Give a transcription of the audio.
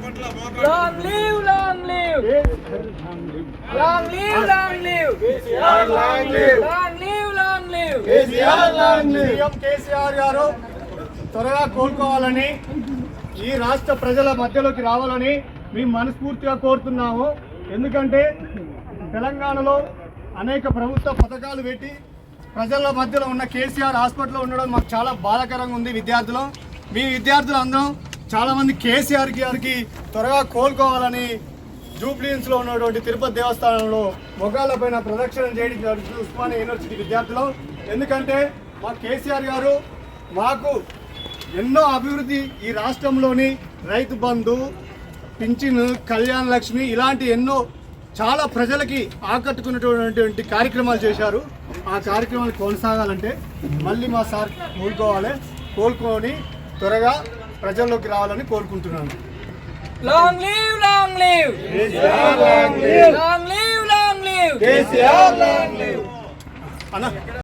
Long live, long live. Long live, long live. long live. Long live, long live. CM KCR గారు త్వరగా కోలుకోవాలని ఈ రాష్ట్ర ప్రజల మధ్యలోకి రావాలని మేము మనస్ఫూర్తిగా కోరుతున్నాము. ఎందుకంటే తెలంగాణలో అనేక ప్రభుత్వ పథకాలు పెట్టి ప్రజల మధ్యలో ఉన్న కేసీఆర్ హాస్పిటల్లో ఉండడం మాకు చాలా బాధాకరంగా ఉంది. మీ విద్యార్థులు అందరం చాలామంది కేసీఆర్ గారికి త్వరగా కోలుకోవాలని జూబ్లీహిల్స్లో ఉన్నటువంటి తిరుపతి దేవస్థానంలో మొగాళ్ళపైన ప్రదక్షిణం చేయడం జరుగుతుంది ఉస్మానియా యూనివర్సిటీ విద్యార్థులు. ఎందుకంటే మా కేసీఆర్ గారు మాకు ఎన్నో అభివృద్ధి ఈ రాష్ట్రంలోని రైతు బంధు, పింఛను, కళ్యాణ లక్ష్మి ఇలాంటి ఎన్నో చాలా ప్రజలకి ఆకట్టుకున్నటువంటి కార్యక్రమాలు చేశారు. ఆ కార్యక్రమాలు కొనసాగాలంటే మళ్ళీ మా సార్ కోలుకొని త్వరగా ప్రజల్లోకి రావాలని కోరుకుంటున్నాను. Long live, long live. Long live, long live. అన్న